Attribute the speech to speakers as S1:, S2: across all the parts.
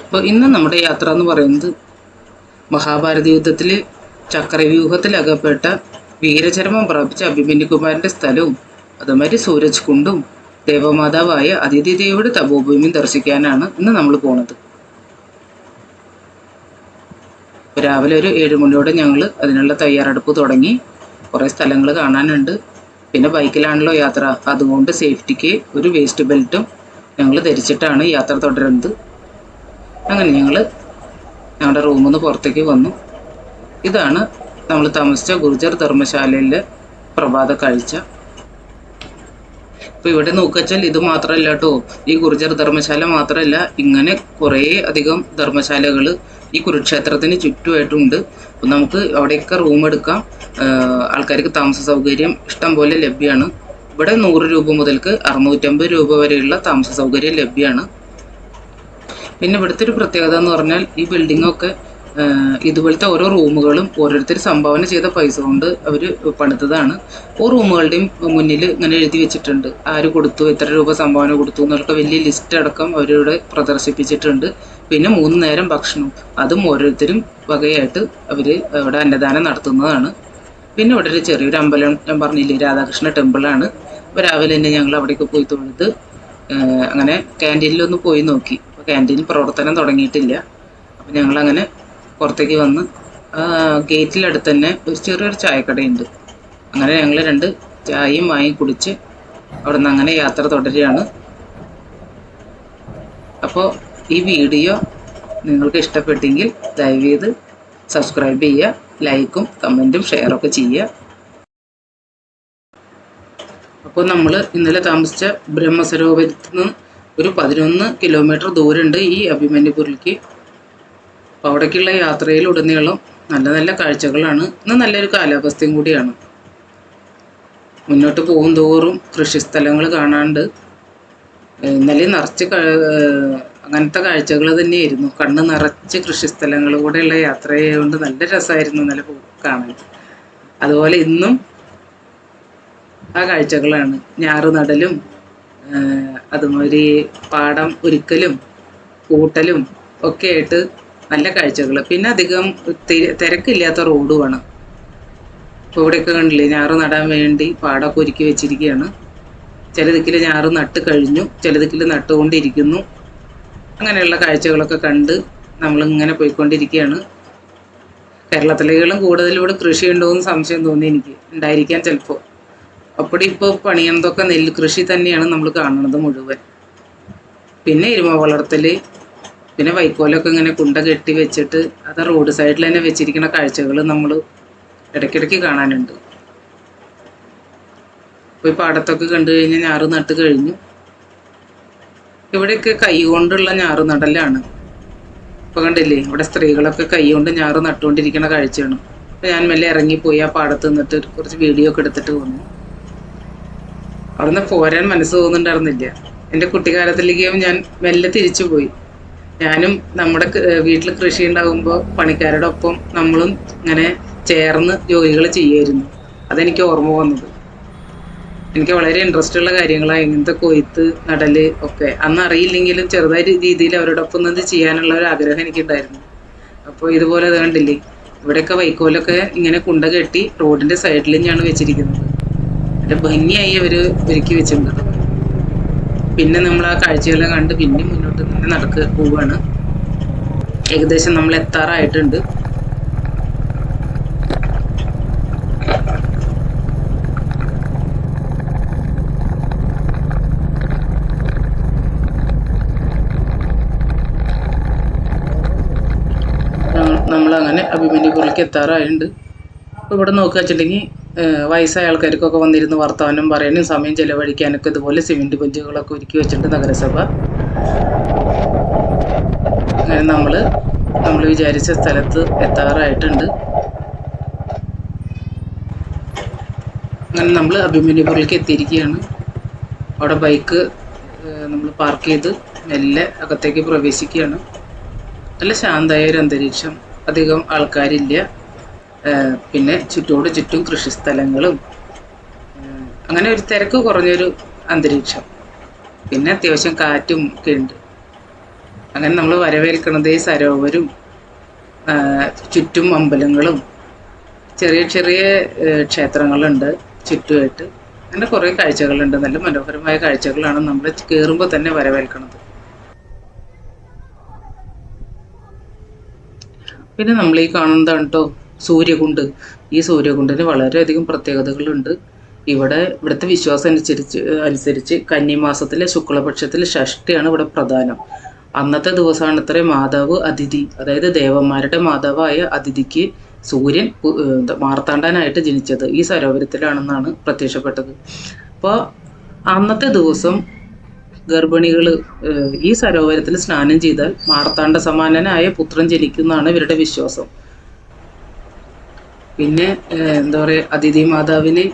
S1: അപ്പോൾ ഇന്ന് നമ്മുടെ യാത്ര എന്ന് പറയുന്നത് മഹാഭാരത യുദ്ധത്തിൽ ചക്രവ്യൂഹത്തിലകപ്പെട്ട വീരചരമം പ്രാപിച്ച അഭിമന്യുകുമാരൻ്റെ സ്ഥലവും അതുമാതിരി സൂരജ് കുണ്ടും ദേവമാതാവായ അതിഥി ദേവിയുടെ തപോഭൂമിയും ദർശിക്കാനാണ് ഇന്ന് നമ്മൾ പോണത്. രാവിലെ ഒരു 7 മണിയോടെ ഞങ്ങൾ അതിനുള്ള തയ്യാറെടുപ്പ് തുടങ്ങി. കുറേ സ്ഥലങ്ങൾ കാണാനുണ്ട്. പിന്നെ ബൈക്കിലാണല്ലോ യാത്ര, അതുകൊണ്ട് സേഫ്റ്റിക്ക് ഒരു വേസ്റ്റ് ബെൽറ്റും ഞങ്ങൾ ധരിച്ചിട്ടാണ് യാത്ര തുടരുന്നത്. അങ്ങനെ ഞങ്ങൾ ഞങ്ങളുടെ റൂമിൽ നിന്ന് പുറത്തേക്ക് വന്നു. ഇതാണ് നമ്മൾ താമസിച്ച ഗുർജർ ധർമ്മശാലയിലെ പ്രഭാത കാഴ്ച. ഇപ്പോൾ ഇവിടെ നോക്കിച്ചാൽ ഇത് മാത്രമല്ല കേട്ടോ, ഈ ഗുർജർ ധർമ്മശാല മാത്രമല്ല, ഇങ്ങനെ കുറേ അധികം ധർമ്മശാലകൾ ഈ കുരുക്ഷേത്രത്തിന് ചുറ്റുമായിട്ടുണ്ട്. അപ്പം നമുക്ക് അവിടെയൊക്കെ റൂം എടുക്കാം. ആൾക്കാർക്ക് താമസ സൗകര്യം ഇഷ്ടം പോലെ ലഭ്യമാണ്. ഇവിടെ 100 രൂപ മുതൽക്ക് 650 രൂപ വരെയുള്ള താമസ സൗകര്യം ലഭ്യമാണ്. പിന്നെ ഇവിടുത്തെ ഒരു പ്രത്യേകത എന്ന് പറഞ്ഞാൽ ഈ ബിൽഡിങ്ങൊക്കെ ഇതുപോലത്തെ ഓരോ റൂമുകളും ഓരോരുത്തർ സംഭാവന ചെയ്ത പൈസ കൊണ്ട് അവർ പണിതതാണ്. ഓരോ റൂമുകളുടെയും മുന്നിൽ ഇങ്ങനെ എഴുതി വെച്ചിട്ടുണ്ട്, ആര് കൊടുത്തു, എത്ര രൂപ സംഭാവന കൊടുത്തു എന്നൊക്കെ വലിയ ലിസ്റ്റ് അടക്കം അവരിവിടെ പ്രദർശിപ്പിച്ചിട്ടുണ്ട്. പിന്നെ 3 നേരം ഭക്ഷണം, അതും ഓരോരുത്തരും വകയായിട്ട് അവർ അവിടെ അന്നദാനം നടത്തുന്നതാണ്. പിന്നെ ഇവിടെ ഒരു ചെറിയൊരു അമ്പലം, ഞാൻ പറഞ്ഞില്ലേ, രാധാകൃഷ്ണ ടെമ്പിളാണ്. അപ്പോൾ രാവിലെ തന്നെ ഞങ്ങൾ അവിടേക്ക് പോയി തൊഴുത് അങ്ങനെ ക്യാൻറ്റീനിലൊന്ന് പോയി നോക്കി. അപ്പോൾ ക്യാൻറ്റീൻ പ്രവർത്തനം തുടങ്ങിയിട്ടില്ല. അപ്പോൾ ഞങ്ങളങ്ങനെ പുറത്തേക്ക് വന്ന് ഗേറ്റിലടുത്ത് തന്നെ ഒരു ചെറിയൊരു ചായക്കടയുണ്ട്. അങ്ങനെ ഞങ്ങൾ 2 ചായയും വാങ്ങി കുടിച്ച് അവിടെ നിന്ന് അങ്ങനെ യാത്ര തുടരുകയാണ്. അപ്പോൾ ഈ വീഡിയോ നിങ്ങൾക്ക് ഇഷ്ടപ്പെട്ടെങ്കിൽ ദയവേത് സബ്സ്ക്രൈബ് ചെയ്യുക, ലൈക്കും കമൻറ്റും ഷെയറൊക്കെ ചെയ്യുക. അപ്പോൾ നമ്മൾ ഇന്നലെ താമസിച്ച ബ്രഹ്മസരോവരത്തിൽ നിന്ന് ഒരു 11 കിലോമീറ്റർ ദൂരമുണ്ട് ഈ അഭിമന്യുപുരിലേക്ക്. അപ്പോൾ അവിടേക്കുള്ള യാത്രയിലുടനീളം നല്ല നല്ല കാഴ്ചകളാണ്. ഇന്ന് നല്ലൊരു കാലാവസ്ഥയും കൂടിയാണ്. മുന്നോട്ട് പോകും തോറും കൃഷിസ്ഥലങ്ങൾ കാണാണ്ട്. ഇന്നലെ നിറച്ച് അങ്ങനത്തെ കാഴ്ചകൾ തന്നെയായിരുന്നു. കണ്ണ് നിറച്ച് കൃഷിസ്ഥലങ്ങൾ കൂടെയുള്ള യാത്രയായതുകൊണ്ട് നല്ല രസമായിരുന്നു ഇന്നലെ കാണാൻ. അതുപോലെ ഇന്നും ആ കാഴ്ചകളാണ്. ഞാറ് നടലും അതുമാതിരി പാടം ഒരുക്കലും കൂട്ടലും ഒക്കെ ആയിട്ട് നല്ല കാഴ്ചകൾ. പിന്നെ അധികം തിരക്കില്ലാത്ത റോഡുമാണ്. ഇപ്പോൾ ഇവിടെയൊക്കെ കണ്ടില്ലേ, ഞാറ് നടാൻ വേണ്ടി പാടമൊക്കെ ഒരുക്കി വെച്ചിരിക്കുകയാണ്. ചില ദിക്കിൽ ഞാറ് നട്ട് കഴിഞ്ഞു, ചില ദിക്കിൽ നട്ടുകൊണ്ടിരിക്കുന്നു. അങ്ങനെയുള്ള കാഴ്ചകളൊക്കെ കണ്ട് നമ്മളിങ്ങനെ പോയിക്കൊണ്ടിരിക്കുകയാണ്. കേരളത്തിലേക്കാളും കൂടുതൽ ഇവിടെ കൃഷി ഉണ്ടോയെന്ന് സംശയം തോന്നി എനിക്ക്, ഉണ്ടായിരിക്കാൻ ചിലപ്പോൾ. അപ്പോൾ ഇപ്പോൾ പണിയുന്നതൊക്കെ നെല്ല് കൃഷി തന്നെയാണ് നമ്മൾ കാണുന്നത് മുഴുവൻ. പിന്നെ എരുമ വളർത്തൽ, പിന്നെ വൈക്കോലൊക്കെ ഇങ്ങനെ കുണ്ട കെട്ടി വെച്ചിട്ട് അത് റോഡ് സൈഡിൽ തന്നെ വെച്ചിരിക്കുന്ന കാഴ്ചകൾ നമ്മൾ ഇടയ്ക്കിടയ്ക്ക് കാണാനുണ്ട്. ഇപ്പോൾ ഈ പാടത്തൊക്കെ കണ്ടു കഴിഞ്ഞാൽ ഞാറ് നട്ട് കഴിഞ്ഞു. ഇവിടെയൊക്കെ കൈ കൊണ്ടുള്ള ഞാറ് നടലാണ്. ഇപ്പോൾ കണ്ടില്ലേ, ഇവിടെ സ്ത്രീകളൊക്കെ കൈ കൊണ്ട് ഞാറ് നട്ടുകൊണ്ടിരിക്കുന്ന കാഴ്ചയാണ്. അപ്പോൾ ഞാൻ മെല്ലെ ഇറങ്ങിപ്പോയി ആ പാടത്ത് നിന്നിട്ട് കുറച്ച് വീഡിയോ ഒക്കെ എടുത്തിട്ട് വന്നു. അവിടെ നിന്ന് പോരാൻ മനസ്സ് തോന്നുന്നുണ്ടായിരുന്നില്ല. എൻ്റെ കുട്ടിക്കാലത്തിലേക്കും ഞാൻ മെല്ലെ തിരിച്ചു പോയി. ഞാനും നമ്മുടെ വീട്ടിൽ കൃഷി ഉണ്ടാകുമ്പോൾ പണിക്കാരുടെ ഒപ്പം നമ്മളും ഇങ്ങനെ ചേർന്ന് ജോലികൾ ചെയ്യുമായിരുന്നു. അതെനിക്ക് ഓർമ്മ വന്നത്. എനിക്ക് വളരെ ഇൻട്രസ്റ്റ് ഉള്ള കാര്യങ്ങളാണ് ഇങ്ങനത്തെ കൊയ്ത്ത് നടല് ഒക്കെ. അന്ന് അറിയില്ലെങ്കിലും ചെറുതായ രീതിയിൽ അവരോടൊപ്പം നിന്ന് ചെയ്യാനുള്ള ഒരു ആഗ്രഹം എനിക്കുണ്ടായിരുന്നു. അപ്പോൾ ഇതുപോലെ അത് കണ്ടില്ലേ, ഇവിടെയൊക്കെ വൈക്കോലൊക്കെ ഇങ്ങനെ കുണ്ട കെട്ടി റോഡിൻ്റെ സൈഡിൽ തന്നെയാണ് വെച്ചിരിക്കുന്നത്. നല്ല ഭംഗിയായി അവർ ഒരുക്കി വെച്ചിട്ടുണ്ട്. പിന്നെ നമ്മൾ ആ കാഴ്ചയെല്ലാം കണ്ട് പിന്നെ മുന്നോട്ട് തന്നെ പോവുകയാണ്. ഏകദേശം നമ്മൾ എത്താറായിട്ടുണ്ട്. നമ്മളങ്ങനെ അഭിമന്യുപുരിലേക്ക് എത്താറായിട്ടുണ്ട്. അപ്പോൾ ഇവിടെ നോക്കുക വെച്ചിട്ടുണ്ടെങ്കിൽ വയസ്സായ ആൾക്കാർക്കൊക്കെ വന്നിരുന്ന് വർത്തമാനം പറയാനും സമയം ചെലവഴിക്കാനൊക്കെ ഇതുപോലെ സിമെൻറ്റ് ബെഞ്ചുകളൊക്കെ ഒരുക്കി വെച്ചിട്ടുണ്ട് നഗരസഭ. അങ്ങനെ നമ്മൾ വിചാരിച്ച സ്ഥലത്ത് എത്താറായിട്ടുണ്ട്. അങ്ങനെ നമ്മൾ അഭിമന്യുപുരിലേക്ക് എത്തിയിരിക്കുകയാണ്. അവിടെ ബൈക്ക് നമ്മൾ പാർക്ക് ചെയ്ത് മെല്ലെ അകത്തേക്ക് പ്രവേശിക്കുകയാണ്. നല്ല ശാന്തമായ ഒരു അന്തരീക്ഷം, അധികം ആൾക്കാരില്ല. പിന്നെ ചുറ്റും കൃഷിസ്ഥലങ്ങളും അങ്ങനെ ഒരു തിരക്ക് കുറഞ്ഞൊരു അന്തരീക്ഷം. പിന്നെ അത്യാവശ്യം കാറ്റും ഒക്കെ ഉണ്ട്. അങ്ങനെ നമ്മൾ വരവേൽക്കുന്നത് ഈ സരോവരും ചുറ്റും അമ്പലങ്ങളും ചെറിയ ചെറിയ ക്ഷേത്രങ്ങളുണ്ട് ചുറ്റുമായിട്ട്. അങ്ങനെ കുറേ കാഴ്ചകളുണ്ട്. നല്ല മനോഹരമായ കാഴ്ചകളാണ് നമ്മൾ കയറുമ്പോൾ തന്നെ വരവേൽക്കുന്നത്. പിന്നെ നമ്മൾ ഈ കാണുന്നതാണ് കേട്ടോ സൂര്യകുണ്ട്. ഈ സൂര്യകുണ്ടിന് വളരെയധികം പ്രത്യേകതകളുണ്ട്. ഇവിടുത്തെ വിശ്വാസം അനുസരിച്ച് കന്നിമാസത്തിലെ ശുക്ലപക്ഷത്തിലെ ഷഷ്ടിയാണ് ഇവിടെ പ്രധാനം. അന്നത്തെ ദിവസമാണ് ഇത്രയും മാതാവ് അതിഥി, അതായത് ദേവന്മാരുടെ മാതാവായ അതിഥിക്ക് സൂര്യൻ മാർത്താണ്ഡനായിട്ട് ജനിച്ചത് ഈ സരോവരത്തിലാണെന്നാണ് പ്രത്യക്ഷപ്പെട്ടത്. അപ്പോൾ അന്നത്തെ ദിവസം ഗർഭിണികൾ ഈ സരോവരത്തിൽ സ്നാനം ചെയ്താൽ മാർത്താണ്ഡ സമാനനായ പുത്രൻ ജനിക്കുന്നതാണ് ഇവരുടെ വിശ്വാസം. പിന്നെ എന്താ പറയുക, അതിഥി മാതാവിന്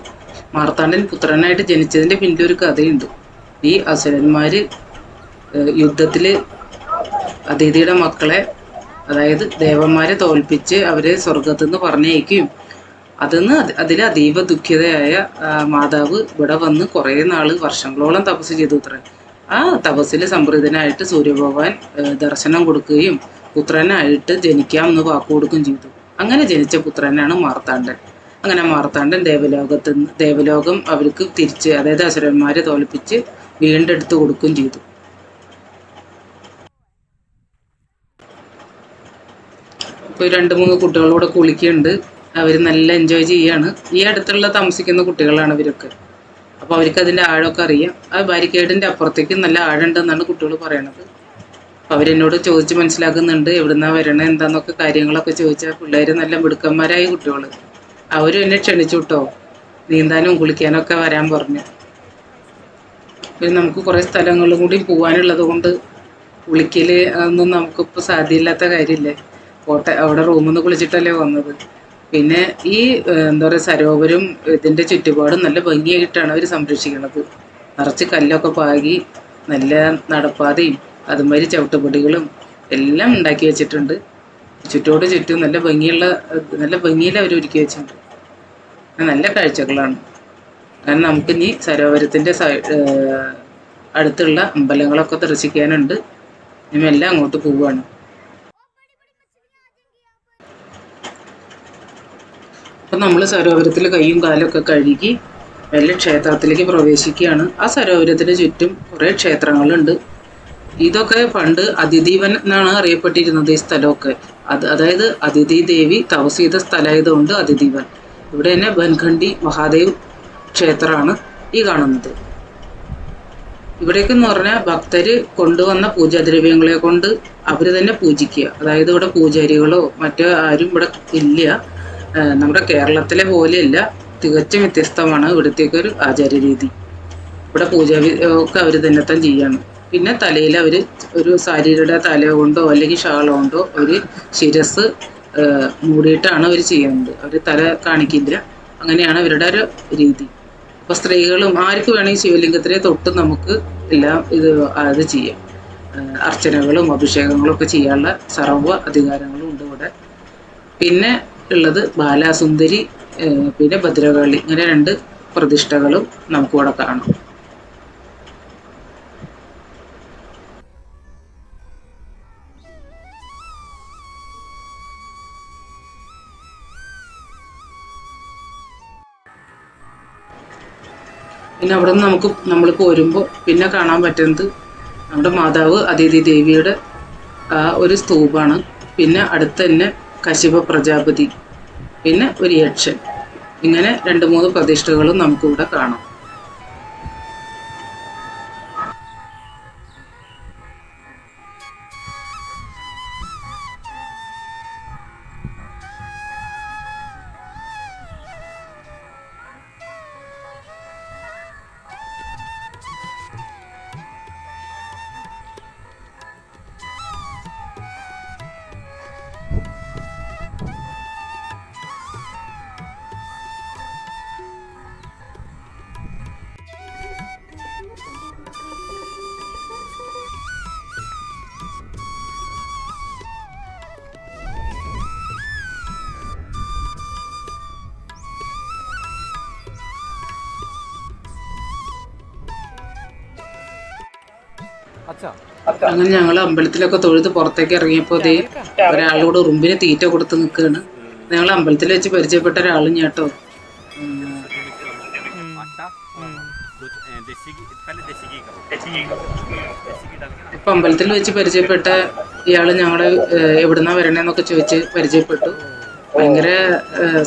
S1: മാർത്താണ്ഡൻ പുത്രനായിട്ട് ജനിച്ചതിൻ്റെ പിന്നിലൊരു കഥയുണ്ട്. ഈ അസുരന്മാർ യുദ്ധത്തിൽ അതിഥിയുടെ മക്കളെ, അതായത് ദേവന്മാരെ തോൽപ്പിച്ച് അവരെ സ്വർഗത്തു നിന്ന് പറഞ്ഞയക്കുകയും അതിൽ അതീവ ദുഃഖിതയായ മാതാവ് ഇവിടെ വന്ന് കുറേ നാൾ വർഷങ്ങളോളം തപസ് ചെയ്തു അത്ര. ആ തപസ്സിൽ സംപ്രീതനായിട്ട് സൂര്യഭഗവാൻ ദർശനം കൊടുക്കുകയും പുത്രനായിട്ട് ജനിക്കാമെന്ന് വാക്കു കൊടുക്കുകയും ചെയ്തു. അങ്ങനെ ജനിച്ച പുത്രനാണ് മാർത്താണ്ഡൻ. അങ്ങനെ മാർത്താണ്ഡൻ ദേവലോകം അവർക്ക് തിരിച്ച്, അതായത് അസുരന്മാരെ തോൽപ്പിച്ച് വീണ്ടെടുത്ത് കൊടുക്കുകയും ചെയ്തു. ഇപ്പോൾ 2-3 കുട്ടികളൂടെ കുളിക്കുന്നുണ്ട്. അവർ നല്ല എൻജോയ് ചെയ്യാണ്. ഈ അടുത്തുള്ള താമസിക്കുന്ന കുട്ടികളാണ് ഇവരൊക്കെ. അപ്പോൾ അവർക്ക് അതിൻ്റെ ആഴമൊക്കെ അറിയാം. ആ ബാരിക്കേഡിൻ്റെ അപ്പുറത്തേക്ക് നല്ല ആഴമുണ്ടെന്നാണ് കുട്ടികൾ പറയണത്. അപ്പോൾ അവരെന്നോട് ചോദിച്ച് മനസ്സിലാക്കുന്നുണ്ട് എവിടുന്നാ വരണേ എന്താന്നൊക്കെ കാര്യങ്ങളൊക്കെ ചോദിച്ചാൽ. പിള്ളേർ നല്ല മിടുക്കന്മാരായ കുട്ടികൾ. അവരും എന്നെ ക്ഷണിച്ചു കേട്ടോ, നീന്താനും കുളിക്കാനൊക്കെ വരാൻ പറഞ്ഞു. പിന്നെ നമുക്ക് കുറേ സ്ഥലങ്ങളും കൂടി പോകാനുള്ളത് കൊണ്ട് കുളിക്കൽ അതൊന്നും നമുക്കിപ്പോൾ സാധ്യമില്ലാത്ത കാര്യമില്ലേ. അവിടെ റൂമിൽ നിന്ന് കുളിച്ചിട്ടല്ലേ വന്നത്. പിന്നെ ഈ എന്താ പറയുക, സരോവരം ഇതിൻ്റെ ചുറ്റുപാടും നല്ല ഭംഗിയായിട്ടാണ് അവർ സംരക്ഷിക്കുന്നത്. നിറച്ച് കല്ലൊക്കെ പാകി നല്ല നടപ്പാതയും അതുമാതിരി ചവിട്ടുപടികളും എല്ലാം ഉണ്ടാക്കി വെച്ചിട്ടുണ്ട്. ചുറ്റോട് ചുറ്റും നല്ല ഭംഗിയിൽ അവർ ഒരുക്കി വെച്ചിട്ടുണ്ട്. നല്ല കാഴ്ചകളാണ്. കാരണം നമുക്കിനി സരോവരത്തിൻ്റെ അടുത്തുള്ള അമ്പലങ്ങളൊക്കെ ദർശിക്കാനുണ്ട്. ഇനി എല്ലാം അങ്ങോട്ട് പോവുകയാണ്. അപ്പം നമ്മൾ സരോവരത്തിൽ കൈയും കാലൊക്കെ കഴുകി വലിയ ക്ഷേത്രത്തിലേക്ക് പ്രവേശിക്കുകയാണ്. ആ സരോവരത്തിന് ചുറ്റും കുറേ ക്ഷേത്രങ്ങളുണ്ട്. ഇതൊക്കെ പണ്ട് അതിഥീവൻ എന്നാണ് അറിയപ്പെട്ടിരുന്നത് ഈ സ്ഥലമൊക്കെ. അതായത് അതിഥി ദേവി തപസ് ചെയ്ത സ്ഥലമായതുകൊണ്ട് അതിഥീവൻ. ഇവിടെ തന്നെ ബൻഖണ്ഡി മഹാദേവ് ക്ഷേത്രമാണ് ഈ കാണുന്നത്. ഇവിടേക്കെന്ന് പറഞ്ഞാൽ ഭക്തർ കൊണ്ടുവന്ന പൂജാദ്രവ്യങ്ങളെ കൊണ്ട് അവർ തന്നെ പൂജിക്കുക. അതായത് ഇവിടെ പൂജാരികളോ മറ്റോ ആരും ഇവിടെ ഇല്ല. നമ്മുടെ കേരളത്തിലെ പോലെയല്ല, തികച്ചും വ്യത്യസ്തമാണ് ഇവിടത്തേക്ക് ഒരു ആചാര്യരീതി. ഇവിടെ പൂജ ഒക്കെ അവർ തന്നെ ചെയ്യാണ്. പിന്നെ തലയിൽ അവർ ഒരു സാരിയുടെ തല കൊണ്ടോ അല്ലെങ്കിൽ ഷാൾ കൊണ്ടോ ഒരു ശിരസ് മൂടിയിട്ടാണ് അവർ ചെയ്യുന്നത്. അവർ തല കാണിക്കില്ല. അങ്ങനെയാണ് അവരുടെ ഒരു രീതി. അപ്പോൾ സ്ത്രീകളും ആർക്ക് വേണമെങ്കിൽ ശിവലിംഗത്തിനെ തൊട്ട് നമുക്ക് എല്ലാം അത് ചെയ്യാം. അർച്ചനകളും അഭിഷേകങ്ങളും ഒക്കെ ചെയ്യാനുള്ള സർവ്വ അധികാരങ്ങളും ഉണ്ട് ഇവിടെ. പിന്നെ ഉള്ളത് ബാലാസുന്ദരി, പിന്നെ ഭദ്രകാളി, ഇങ്ങനെ 2 പ്രതിഷ്ഠകളും നമുക്കിവിടെ കാണാം. പിന്നെ അവിടെ നിന്ന് നമ്മൾ പോരുമ്പോൾ പിന്നെ കാണാൻ പറ്റുന്നത് നമ്മുടെ മാതാവ് അതിഥി ദേവിയുടെ ആ ഒരു സ്തൂപാണ്. പിന്നെ അടുത്ത് തന്നെ കശ്യപ പ്രജാപതി, പിന്നെ ഒരു യക്ഷൻ, ഇങ്ങനെ 2-3 പ്രതിഷ്ഠകളും നമുക്കിവിടെ കാണാം.
S2: अच्छा
S1: അങ്ങനെ ഞങ്ങൾ അമ്പലത്തിലൊക്കെ തൊഴുത് പുറത്തേക്ക് ഇറങ്ങിയപ്പോൾ അതേ ഒരാളോട് ഉറുമ്പിന് തീറ്റ കൊടുത്ത് നിൽക്കുകയാണ്. ഞങ്ങൾ അമ്പലത്തിൽ വെച്ച് പരിചയപ്പെട്ട ഒരാളും കേട്ടോ. ഇപ്പൊ അമ്പലത്തിൽ വെച്ച് പരിചയപ്പെട്ട ഇയാള് ഞങ്ങളെ എവിടുന്നാ വരണേന്നൊക്കെ ചോദിച്ച് പരിചയപ്പെട്ടു. ഭയങ്കര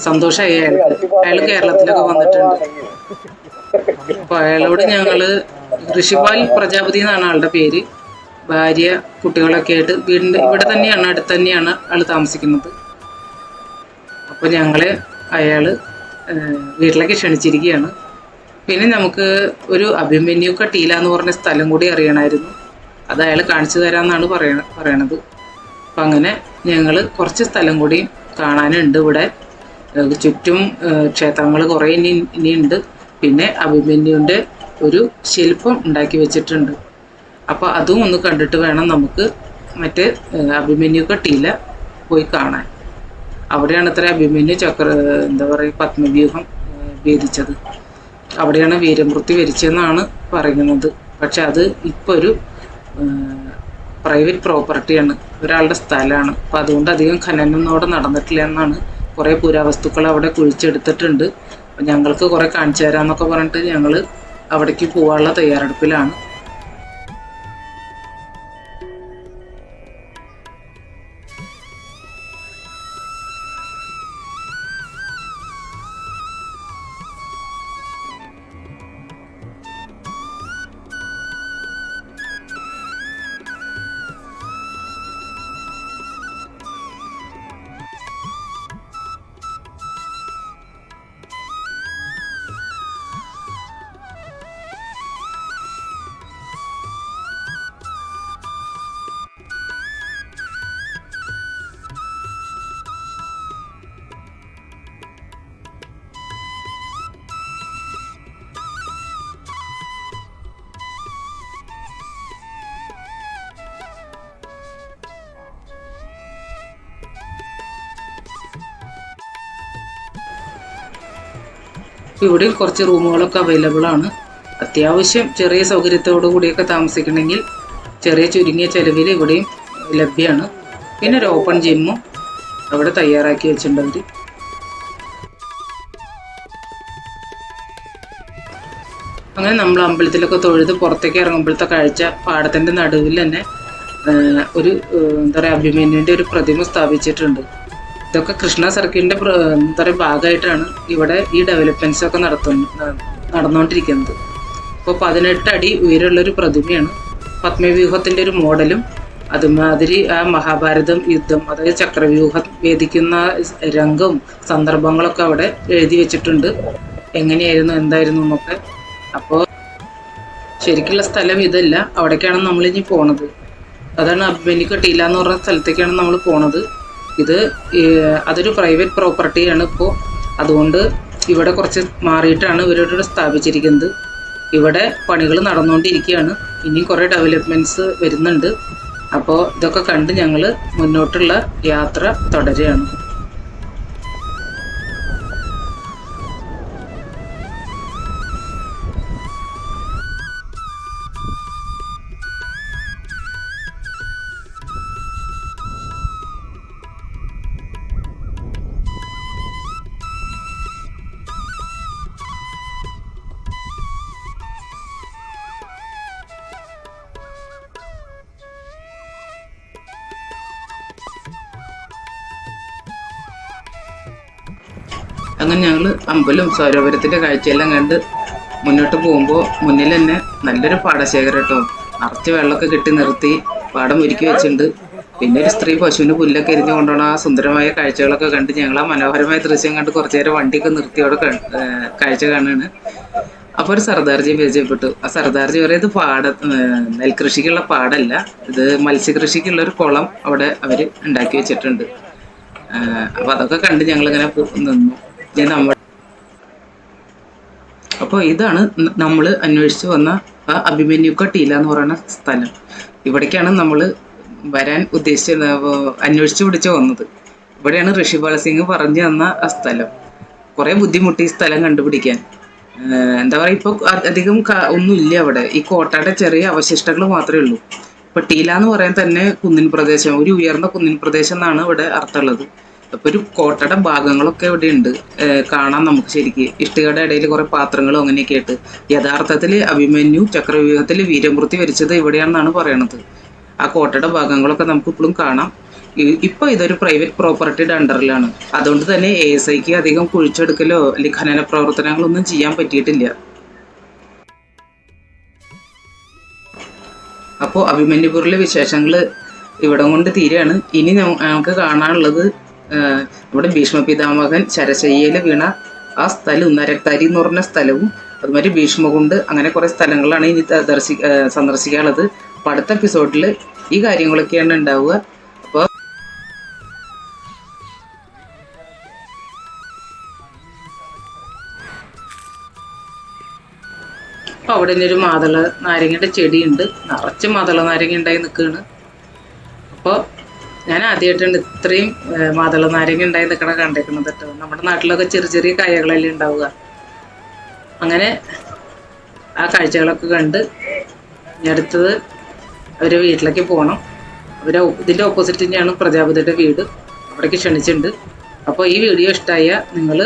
S1: സന്തോഷമായി അയാൾ കേരളത്തിലൊക്കെ വന്നിട്ടുണ്ട്. അപ്പൊ അയാളോട് ഞങ്ങള് ഋഷിപാൽ പ്രജാപതി എന്നാണ് ആളുടെ പേര്. ഭാര്യ കുട്ടികളൊക്കെ ആയിട്ട് വീടിൻ്റെ ഇവിടെ തന്നെയാണ്, അടുത്ത് തന്നെയാണ് ആൾ താമസിക്കുന്നത്. അപ്പൊ ഞങ്ങളെ അയാള് വീട്ടിലേക്ക് ക്ഷണിച്ചിരിക്കുകയാണ്. പിന്നെ നമുക്ക് ഒരു അഭിമന്യു കട്ടീല എന്ന് പറഞ്ഞ സ്ഥലം കൂടി അറിയണമായിരുന്നു. അത് അയാൾ കാണിച്ചു തരാമെന്നാണ് പറയണത്. അപ്പം അങ്ങനെ ഞങ്ങൾ കുറച്ച് സ്ഥലം കൂടി കാണാനുണ്ട്. ഇവിടെ ചുറ്റും ക്ഷേത്രങ്ങൾ കുറേ ഇനിയുണ്ട്. പിന്നെ അഭിമന്യുവിൻ്റെ ഒരു ശില്പം ഉണ്ടാക്കി വെച്ചിട്ടുണ്ട്. അപ്പോൾ അതും ഒന്ന് കണ്ടിട്ട് വേണം നമുക്ക് മറ്റേ അഭിമന്യു കട്ടീല പോയി കാണാൻ. അവിടെയാണ് ഇത്ര അഭിമന്യു എന്താ പറയുക പത്മവ്യൂഹം ഭേദിച്ചത്. അവിടെയാണ് വീരമൃത്യു വരിച്ചതെന്നാണ് പറയുന്നത്. പക്ഷെ അത് ഇപ്പോൾ ഒരു പ്രൈവറ്റ് പ്രോപ്പർട്ടിയാണ്, ഒരാളുടെ സ്ഥലമാണ്. അപ്പം അതുകൊണ്ട് അധികം ഖനനമൊന്നും അവിടെ നടന്നിട്ടില്ല എന്നാണ്. കുറേ പുരാവസ്തുക്കൾ അവിടെ കുഴിച്ചെടുത്തിട്ടുണ്ട്. അപ്പം ഞങ്ങൾക്ക് കുറേ കാണിച്ചു തരാമെന്നൊക്കെ പറഞ്ഞിട്ട് ഞങ്ങൾ അവിടേക്ക് പോകാനുള്ള തയ്യാറെടുപ്പിലാണ്. ഇവിടെയും കുറച്ച് റൂമുകളൊക്കെ അവൈലബിൾ ആണ്. അത്യാവശ്യം ചെറിയ സൗകര്യത്തോടു കൂടിയൊക്കെ താമസിക്കണമെങ്കിൽ ചെറിയ ചുരുങ്ങിയ ചെലവിൽ ഇവിടെയും ലഭ്യമാണ്. പിന്നെ ഒരു ഓപ്പൺ ജിമ്മും അവിടെ തയ്യാറാക്കി വെച്ചിട്ടുണ്ട്. അങ്ങനെ നമ്മൾ അമ്പലത്തിലൊക്കെ തൊഴുത് പുറത്തേക്ക് ഇറങ്ങുമ്പോഴത്തെ കാഴ്ച പാടത്തിൻ്റെ നടുവിൽ തന്നെ ഒരു എന്താ പറയുക അഭിമന്യുവിൻ്റെ ഒരു പ്രതിമ സ്ഥാപിച്ചിട്ടുണ്ട്. ഇതൊക്കെ കൃഷ്ണ സർക്കിളിൻ്റെ എന്താ പറയുക ഭാഗമായിട്ടാണ് ഇവിടെ ഈ ഡെവലപ്മെൻറ്റ്സ് ഒക്കെ നടന്നുകൊണ്ടിരിക്കുന്നത്. ഇപ്പോൾ 18 അടി ഉയരമുള്ളൊരു പ്രതിമയാണ്. പത്മവ്യൂഹത്തിൻ്റെ ഒരു മോഡലും അതുമാതിരി ആ മഹാഭാരതം യുദ്ധം, അതായത് ചക്രവ്യൂഹം വേദിക്കുന്ന രംഗവും സന്ദർഭങ്ങളൊക്കെ അവിടെ എഴുതി വെച്ചിട്ടുണ്ട്, എങ്ങനെയായിരുന്നു എന്തായിരുന്നു എന്നൊക്കെ. അപ്പോൾ ശരിക്കുള്ള സ്ഥലം ഇതല്ല, അവിടേക്കാണ് നമ്മളിനി പോണത്. അതാണ് അഭിമന്യു കട്ടീല എന്ന് പറഞ്ഞ സ്ഥലത്തേക്കാണ് നമ്മൾ പോണത്. അതൊരു പ്രൈവറ്റ് പ്രോപ്പർട്ടിയാണ് ഇപ്പോൾ. അതുകൊണ്ട് ഇവിടെ കുറച്ച് മാറിയിട്ടാണ് ഇവരോട് സ്ഥാപിച്ചിരിക്കുന്നത്. ഇവിടെ പണികൾ നടന്നുകൊണ്ടിരിക്കുകയാണ്. ഇനിയും കുറേ ഡെവലപ്മെൻറ്റ്സ് വരുന്നുണ്ട്. അപ്പോൾ ഇതൊക്കെ കണ്ട് ഞങ്ങൾ മുന്നോട്ടുള്ള യാത്ര തുടരുകയാണ്. അങ്ങനെ ഞങ്ങൾ അമ്പലം സരോവരത്തിൻ്റെ കാഴ്ചയെല്ലാം കണ്ട് മുന്നോട്ട് പോകുമ്പോൾ മുന്നിൽ തന്നെ നല്ലൊരു പാടശേഖരം കേട്ടോ. നിറച്ച് വെള്ളമൊക്കെ കെട്ടി നിർത്തി പാടം ഒരുക്കി വെച്ചിട്ടുണ്ട്. പിന്നെ ഒരു സ്ത്രീ പശുവിന് പുല്ലൊക്കെ എരിഞ്ഞു കൊണ്ടുപോകണം. ആ സുന്ദരമായ കാഴ്ചകളൊക്കെ കണ്ട് ഞങ്ങൾ ആ മനോഹരമായ ദൃശ്യം കണ്ട് കുറച്ച് നേരം വണ്ടിയൊക്കെ നിർത്തി അവിടെ കാഴ്ച കാണുകയാണ്. അപ്പോൾ ഒരു സർദാർജിയെ പരിചയപ്പെട്ടു. ആ സർദാർജി പറയുന്നത് നെൽകൃഷിക്കുള്ള പാടല്ല, ഇത് മത്സ്യകൃഷിക്കുള്ള ഒരു കുളം അവിടെ അവർ ഉണ്ടാക്കി വെച്ചിട്ടുണ്ട്. അപ്പോൾ അതൊക്കെ കണ്ട് ഞങ്ങളിങ്ങനെ നിന്നു. അപ്പോൾ ഇതാണ് നമ്മൾ അന്വേഷിച്ച് വന്ന ആ അഭിമന്യു കട്ടീല എന്ന് പറയുന്ന സ്ഥലം. ഇവിടേക്കാണ് നമ്മൾ വരാൻ അന്വേഷിച്ച് പിടിച്ച് വന്നത്. ഇവിടെയാണ് ഋഷിപാൽ സിംഗ് പറഞ്ഞു തന്ന ആ സ്ഥലം. കുറേ ബുദ്ധിമുട്ടി ഈ സ്ഥലം കണ്ടുപിടിക്കാൻ. എന്താ പറയുക, ഇപ്പോൾ അധികം ഒന്നുമില്ല അവിടെ. ഈ കോട്ടയുടെ ചെറിയ അവശിഷ്ടങ്ങൾ മാത്രമേ ഉള്ളൂ. പട്ടീല എന്ന് പറയാൻ തന്നെ കുന്നിൻ പ്രദേശം, ഒരു ഉയർന്ന കുന്നിൻ പ്രദേശം എന്നാണ് ഇവിടെ അർത്ഥമുള്ളത്. അപ്പൊ ഒരു കോട്ടയുടെ ഭാഗങ്ങളൊക്കെ ഇവിടെ ഉണ്ട് കാണാൻ നമുക്ക്. ശരിക്ക് ഇഷ്ടികയുടെ ഇടയിൽ കുറെ പാത്രങ്ങളും അങ്ങനെയൊക്കെ ആയിട്ട്. യഥാർത്ഥത്തിൽ അഭിമന്യു ചക്രവ്യൂഹത്തിൽ വീരമൃത്യു വരിച്ചത് ഇവിടെയാണെന്നാണ് പറയണത്. ആ കോട്ടയുടെ ഭാഗങ്ങളൊക്കെ നമുക്ക് ഇപ്പോഴും കാണാം. ഇപ്പൊ ഇതൊരു പ്രൈവറ്റ് പ്രോപ്പർട്ടിയുടെ അണ്ടറിലാണ്. അതുകൊണ്ട് തന്നെ ASIക്ക് അധികം കുഴിച്ചെടുക്കലോ അല്ലെങ്കിൽ ഖനന പ്രവർത്തനങ്ങളൊന്നും ചെയ്യാൻ പറ്റിയിട്ടില്ല. അപ്പോൾ അഭിമന്യുപൂരിലെ വിശേഷങ്ങൾ ഇവിടെ കൊണ്ട് തീരെയാണ്. ഇനി നമുക്ക് കാണാനുള്ളത് ഇവിടെ ഭീഷ്മ പിതാമഹൻ ശരശയ്യയിൽ വീണ ആ സ്ഥലവും നരക്താരി എന്ന് പറഞ്ഞ സ്ഥലവും അതുമാതിരി ഭീഷ്മകുണ്ട്, അങ്ങനെ കുറേ സ്ഥലങ്ങളാണ് ഇനി സന്ദർശിക്കാനുള്ളത്. അപ്പോൾ അടുത്ത എപ്പിസോഡിൽ ഈ കാര്യങ്ങളൊക്കെയാണ് ഉണ്ടാവുക. അപ്പോൾ അവിടെ ഒരു മാതള നാരങ്ങയുടെ ചെടിയുണ്ട്, നിറച്ച് മാതള നാരങ്ങ ഉണ്ടായി നിൽക്കുകയാണ്. അപ്പോൾ ഞാൻ ആദ്യമായിട്ടാണ് ഇത്രയും മാതള നാരങ്ങ ഉണ്ടായി നിൽക്കണ കണ്ടേക്കുന്നത് കേട്ടോ. നമ്മുടെ നാട്ടിലൊക്കെ ചെറിയ ചെറിയ കായകളെല്ലാം ഉണ്ടാവുക. അങ്ങനെ ആ കാഴ്ചകളൊക്കെ കണ്ട് അടുത്തത് അവരെ വീട്ടിലേക്ക് പോകണം. ഇതിൻ്റെ ഓപ്പോസിറ്റ് തന്നെയാണ് പ്രജാപതിയുടെ വീട്, അവിടേക്ക് ക്ഷണിച്ചിട്ടുണ്ട്. അപ്പോൾ ഈ വീഡിയോ ഇഷ്ടമായ നിങ്ങൾ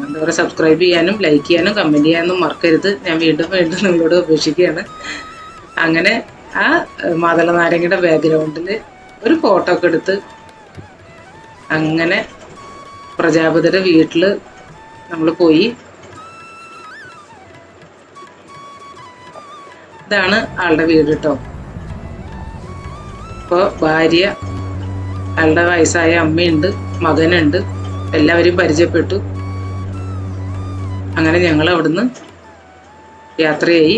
S1: എന്താ പറയുക, സബ്സ്ക്രൈബ് ചെയ്യാനും ലൈക്ക് ചെയ്യാനും കമൻറ്റ് ചെയ്യാനും മറക്കരുത്. ഞാൻ വീണ്ടും വീണ്ടും നിങ്ങളോട് അപേക്ഷിക്കുകയാണ്. അങ്ങനെ ആ മാതള നാരങ്ങയുടെ ബാക്ക്ഗ്രൗണ്ടിൽ ഒരു ഫോട്ടോ ഒക്കെ എടുത്ത് അങ്ങനെ പ്രജാപതിയുടെ വീട്ടിൽ നമ്മൾ പോയി. ഇതാണ് ആളുടെ വീട് കേട്ടോ. അപ്പോൾ ഭാര്യ, ആളുടെ വയസ്സായ അമ്മയുണ്ട്, മകനുണ്ട്, എല്ലാവരെയും പരിചയപ്പെട്ടു. അങ്ങനെ ഞങ്ങൾ അവിടുന്ന് യാത്രയായി.